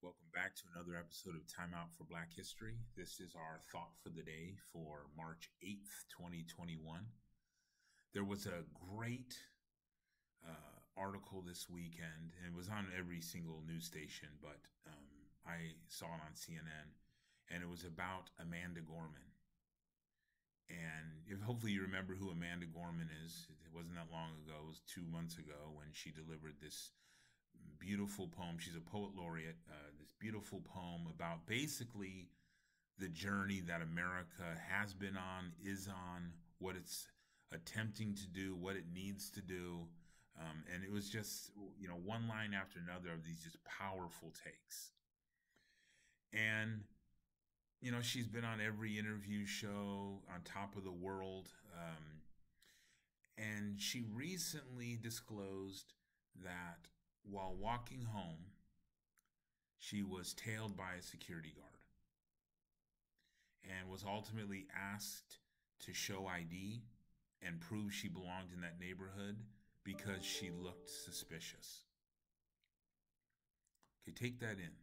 Welcome back to another episode of Time Out for Black History. This is our thought for the day for March 8th, 2021. There was a great article this weekend, and it was on every single news station, but I saw it on CNN, and it was about Amanda Gorman. And hopefully you remember who Amanda Gorman is. It wasn't that long ago. It was 2 months ago when she delivered this beautiful poem. She's a poet laureate. This beautiful poem about basically the journey that America has been on, is on, what it's attempting to do, what it needs to do. And it was just, one line after another of these just powerful takes. And, she's been on every interview show on top of the world. And she recently disclosed that while walking home, she was tailed by a security guard and was ultimately asked to show ID and prove she belonged in that neighborhood because she looked suspicious. Okay, take that in.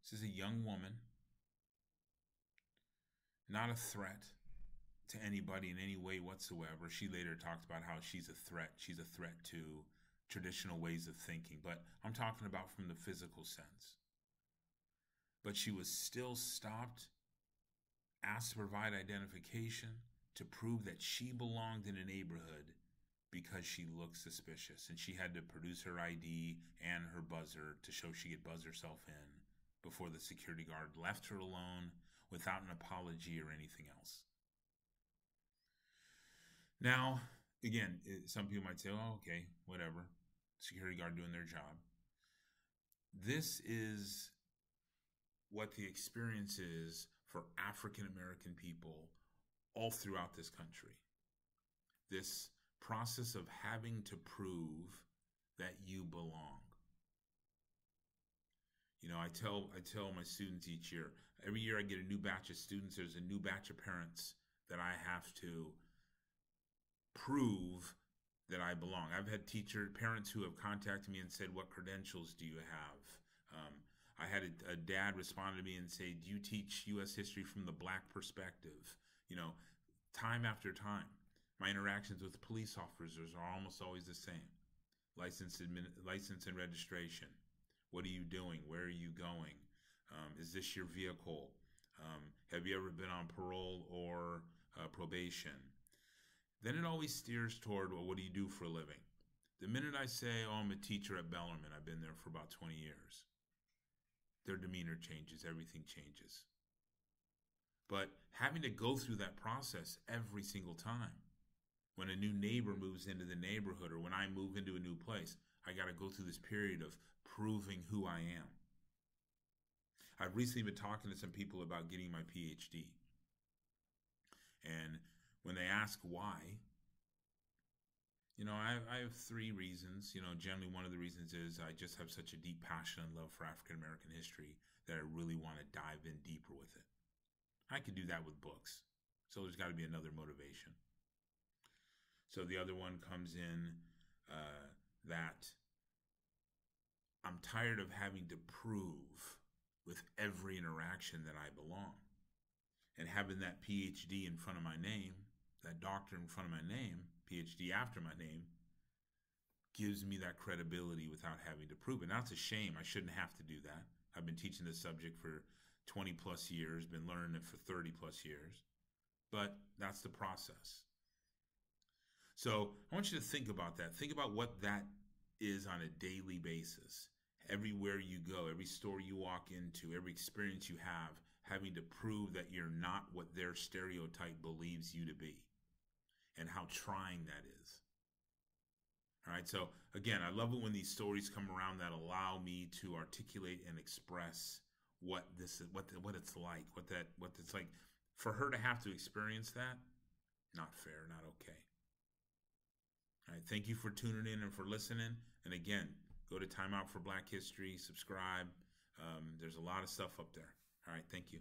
This is a young woman, not a threat to anybody in any way whatsoever. She later talked about how she's a threat. She's a threat to traditional ways of thinking, but I'm talking about from the physical sense. But she was still stopped, asked to provide identification to prove that she belonged in a neighborhood because she looked suspicious, and she had to produce her ID and her buzzer to show she could buzz herself in before the security guard left her alone without an apology or anything else. Now, again, some people might say, oh, okay, whatever. Security guard doing their job. This is what the experience is for African American people all throughout this country. This process of having to prove that you belong. I tell my students each year, every year I get a new batch of students, there's a new batch of parents that I have to prove that I belong. I've had parents who have contacted me and said, what credentials do you have? I had a dad respond to me and say, do you teach U.S. history from the Black perspective? Time after time, my interactions with police officers are almost always the same. License and registration. What are you doing? Where are you going? Is this your vehicle? Have you ever been on parole or probation? Then it always steers toward, well, what do you do for a living? The minute I say, oh, I'm a teacher at Bellarmine, I've been there for about 20 years, their demeanor changes, everything changes. But having to go through that process every single time, when a new neighbor moves into the neighborhood or when I move into a new place, I got to go through this period of proving who I am. I've recently been talking to some people about getting my PhD. And when they ask why, I have 3 reasons. Generally one of the reasons is I just have such a deep passion and love for African American history that I really want to dive in deeper with it. I could do that with books. So there's got to be another motivation. So the other one comes in that I'm tired of having to prove with every interaction that I belong. And having that PhD in front of my name, that doctor in front of my name, PhD after my name, gives me that credibility without having to prove it. Now, it's a shame. I shouldn't have to do that. I've been teaching this subject for 20 plus years, been learning it for 30 plus years. But that's the process. So I want you to think about that. Think about what that is on a daily basis. Everywhere you go, every store you walk into, every experience you have, having to prove that you're not what their stereotype believes you to be, and how trying that is. All right, so again, I love it when these stories come around that allow me to articulate and express what this is, what it's like, what it's like. For her to have to experience that, not fair, not okay. All right, thank you for tuning in and for listening. And again, go to Time Out for Black History, subscribe. There's a lot of stuff up there. All right, thank you.